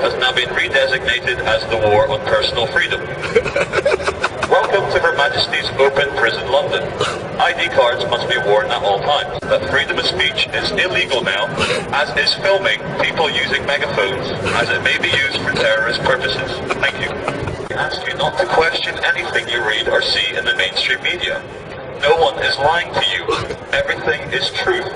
has now been redesignated as the War on Personal Freedom. Welcome to Her Majesty's Open Prison London. ID cards must be worn at all times. That freedom of speech is illegal now, as is filming people using megaphones, as it may be used for terrorist purposes. Thank you. I ask you not to question anything you read or see in the mainstream media. No one is lying to you. Everything is truth.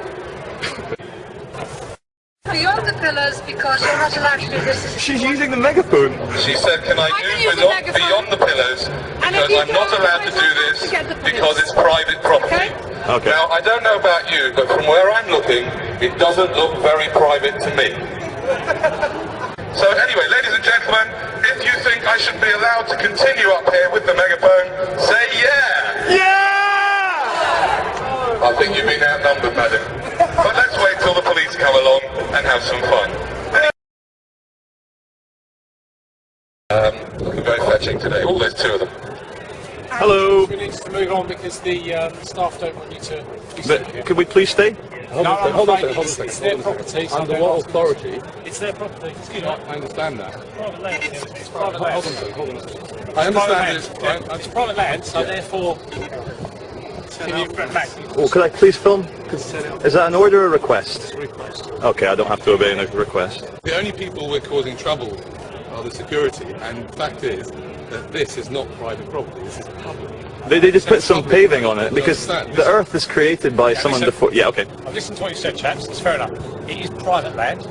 Beyond the pillars, because you're not allowed to do this. She's using the megaphone. She said, can I do beyond the pillars, because I'm not allowed to do this because it's private property. Okay. Now, I don't know about you, but from where I'm looking, it doesn't look very private to me. So anyway, ladies and gentlemen, if you think I should be allowed to continue up here with the megaphone, say yeah! Yeah! I think you've been outnumbered, madam. But let's wait till the police come along and have some fun. Looking very fetching today. Oh, there's two of them. Hello. We need to move on because the staff don't want you to be sitting here. Could we please stay? Hold on a second. It's their property. So under what authority? It's their property. Excuse me. I understand that. Private land. It's private land. Hold on a second. I understand it's private land, so therefore. Can you back? Oh, could I please film? Is that an order or a request? Request. Okay, I don't have to obey a request. The only people we're causing trouble are the security, and the fact is that this is not private property, this is public. They just put some paving on it because the earth is created by someone before. Yeah, okay. I've listened to what you said, chaps. It's fair enough. It is private land.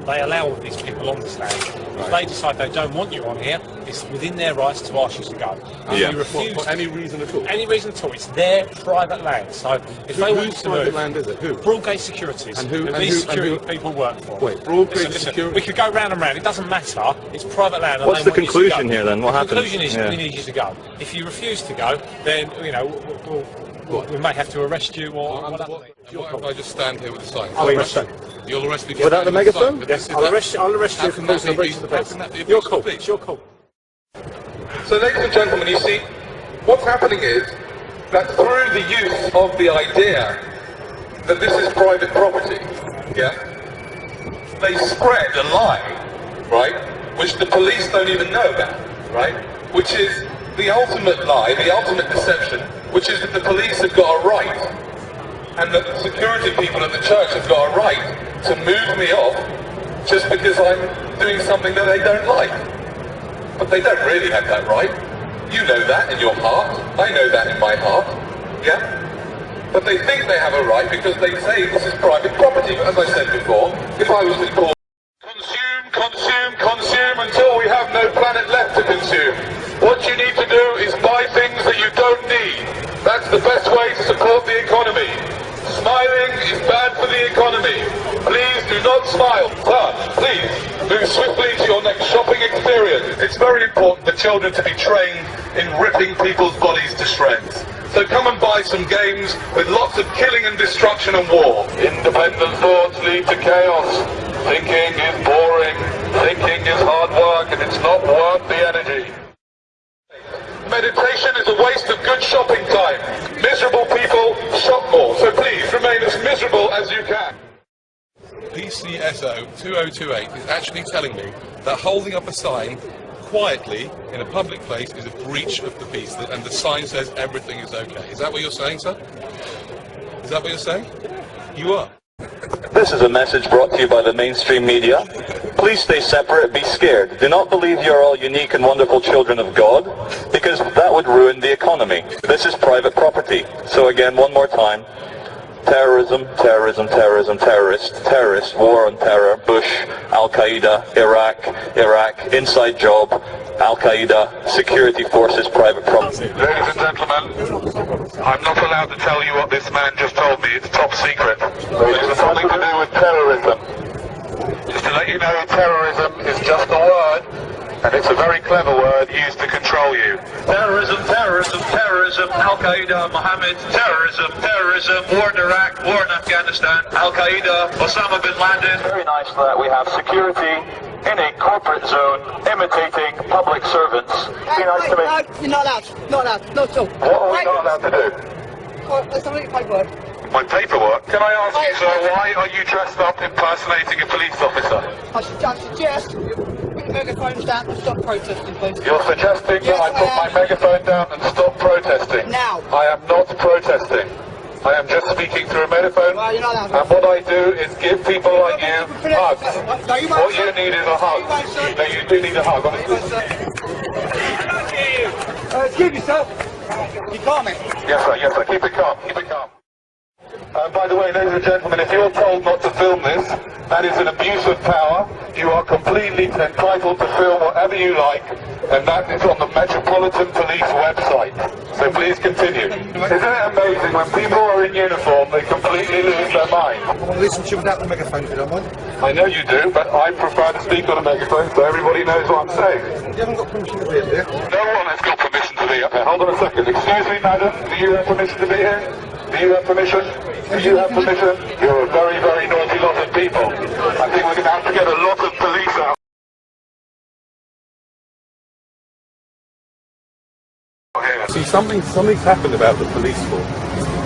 They allow all these people on this land. If they decide they don't want you on here, it's within their rights to ask you to go. Yeah. You refuse For any reason at all? Any reason at all. It's their private land. So if they want Whose to private move, land is it? Who? Broadgate Securities. And who- and these who- security and who- people work for. Wait, Broadgate Listen, Security? we could go round and round. It doesn't matter. It's private land. And What's they the want you to conclusion go. here then? What the happens? conclusion is we need you to go. If you refuse to go, then we may have to arrest you or whatever. What if I just stand here with a sign? I'll arrest you. You'll arrest me for Without the standing with a sign, megaphone? but this is I'll that- arrest you. I'll arrest you how for can that causing a be- breach of the how peace. can that be a Your breach of call. the peace? It's your call. So ladies and gentlemen, you see, what's happening is that through the use of the idea that this is private property, yeah, they spread a lie, right, which the police don't even know about, right, which is the ultimate lie, the ultimate deception, which is that the police have got a right, and that the security people at the church have got a right to move me off just because I'm doing something that they don't like. But they don't really have that right. You know that in your heart. I know that in my heart. Yeah? But they think they have a right because they say this is private property. But as I said before, if I was to call consume until we have no planet left to consume. What you need to do is buy things that you don't need. That's the best way to support the economy. Smiling is bad for the economy. Please do not smile. Please move swiftly to your next shopping experience. It's very important for children to be trained in ripping people's bodies to shreds. So come and buy some games with lots of killing and destruction and war. Independent thoughts lead to chaos. Thinking is boring. Thinking is hard work and it's not worth the energy. Meditation is a waste of good shopping time. Miserable people shop more, so please remain as miserable as you can. PCSO 2028 is actually telling me that holding up a sign quietly in a public place is a breach of the peace, and the sign says everything is okay. Is that what you're saying, sir? Is that what you're saying? You are. This is a message brought to you by the mainstream media. Please stay separate, be scared. Do not believe you are all unique and wonderful children of God, because that would ruin the economy. This is private property. So again, one more time. Terrorism, terrorism, terrorism, terrorists, war on terror, Bush, Al-Qaeda, Iraq, inside job, Al-Qaeda, security forces, private property. Ladies and gentlemen, I'm not allowed to tell you what this man just told me. It's top secret. It's something to do with terrorism. Just to let you know, terrorism is just a word, and it's a very clever word used to control you. Terrorism, terrorism, terrorism, Al-Qaeda, Mohammed, terrorism, terrorism, war in Iraq, war in Afghanistan, Al-Qaeda, Osama bin Laden. Very nice that we have security in a corporate zone imitating public servants. Be nice to me. No, you're not allowed. Not allowed. Not at all. What are we not allowed to do? Let's have a look at your paperwork. My paperwork? Can I ask you, sir, why are you dressed up impersonating a police officer? I suggest your megaphones down and stop protesting, please? You're suggesting Yes, that I put my megaphone down and stop protesting? Now. I am not protesting. I am just speaking through a megaphone, Well, you're not allowed. and what I do is give people like you hugs. No, you won't, What you sir. need is a hug. No, you won't, sir. No, you do need a hug, honestly. Excuse me, sir. You calm me. Yes, sir. Keep it calm. Keep it calm. By the way, ladies and gentlemen, if you're told not to film this, that is an abuse of power. You are completely entitled to film whatever you like, and that is on the Metropolitan Police website. So please continue. Isn't it amazing when people are in uniform, they completely lose their mind? I want to listen to you without the megaphone, if you don't mind. I know you do, but I prefer to speak on a megaphone so everybody knows what I'm saying. You haven't got permission to be here, do you? No one has got permission to be up here. Hold on a second. Excuse me, madam. Do you have permission to be here? Do you have permission? Do you have permission? You're a very, very naughty lot of people. I think we're going to have to get a lot of police out. See, something's happened about the police force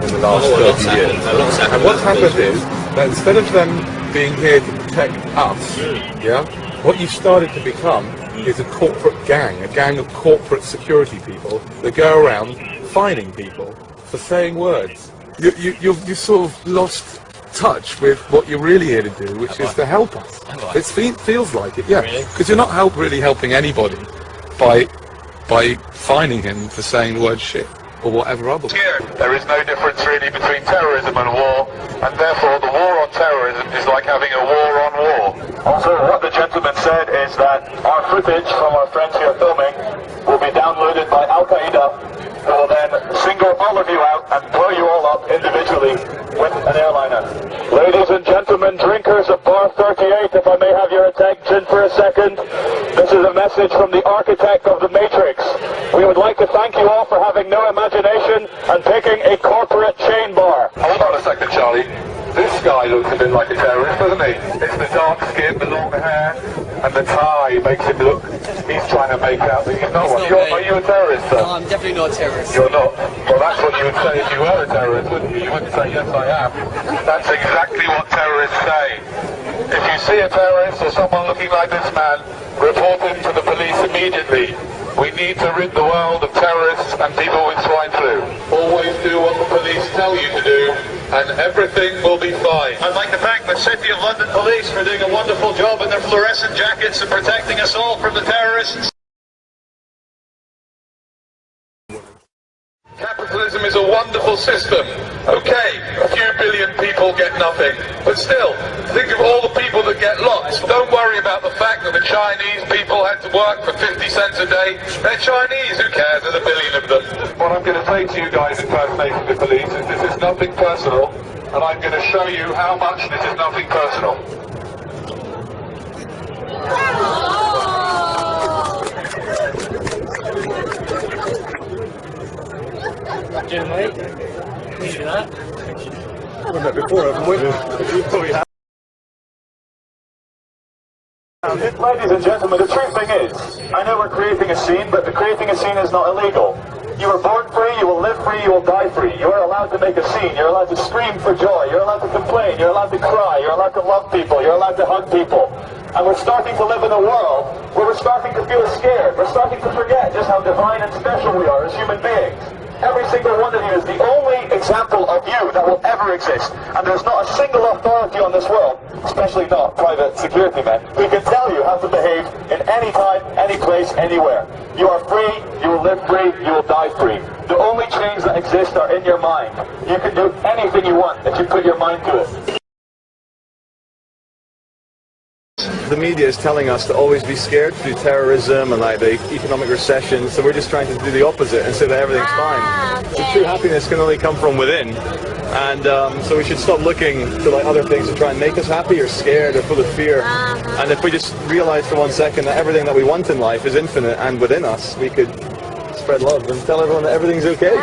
in the last 30 years. And what's happened is that instead of them being here to protect us, what you've started to become is a corporate gang, a gang of corporate security people that go around fining people for saying words. You've sort of lost touch with what you're really here to do, which is to help us. It feels like it, yeah. Because you're not really helping anybody by fining him for saying the word shit or whatever other. There is no difference really between terrorism and war, and therefore the war on terrorism is like having a war on war. Also, what the gentleman said is that our footage from our friends here filming will be downloaded by Al Qaeda, who will then single all of you out and blow you all up individually with an airliner. Ladies and gentlemen, drinkers of Bar 38, if I may have your attention for a second, this is a message from the architect of the Matrix. We would like to thank you all for having no imagination and picking a corporate chain bar. Hold on a second, Charlie. This guy looks a bit like a terrorist, doesn't he? It's the dark skin, the long hair, and the tie makes him look... He's trying to make out that he's not one. Are you a terrorist, sir? No, I'm definitely not a terrorist. You're not? Well, that's what you would say if you were a terrorist, wouldn't you? You wouldn't say, yes, I am. That's exactly what terrorists say. If you see a terrorist or someone looking like this man, report him to the police immediately. We need to rid the world of terrorists and people with swine flu. Always do what the police tell you to do, and everything will be fine. I'd like to thank the City of London Police for doing a wonderful job in their fluorescent jackets and protecting us all from the terrorists. Capitalism is a wonderful system. Okay, a few billion people get nothing. But still, think of all the people that get lots. Don't worry about the fact that the Chinese people had to work for 50 cents a day. They're Chinese, who cares? There's a billion of them. What I'm going to say to you guys impersonating the police is this is nothing personal, and I'm going to show you how much this is nothing personal. Jim, mate. Can you do that? I've done that before, haven't we? You probably have. Ladies and gentlemen, the true thing is, I know we're creating a scene, but creating a scene is not illegal. You were born free, you will live free, you will die free. You are allowed to make a scene, you're allowed to scream for joy, you're allowed to complain, you're allowed to cry, you're allowed to love people, you're allowed to hug people. And we're starting to live in a world where we're starting to feel scared. We're starting to forget just how divine and special we are as human beings. Every single one of you is the only example of you that will ever exist. And there's not a single authority on this world, especially not private security men, who can tell you how to behave in any time, any place, anywhere. You are free, you will live free, you will die free. The only chains that exist are in your mind. You can do anything you want if you put your mind to it. The media is telling us to always be scared through terrorism and like the economic recession, so we're just trying to do the opposite and say that everything's fine. So true happiness can only come from within, and so we should stop looking to like other things to try and make us happy or scared or full of fear. And if we just realize for 1 second that everything that we want in life is infinite and within us, we could spread love and tell everyone that everything's okay.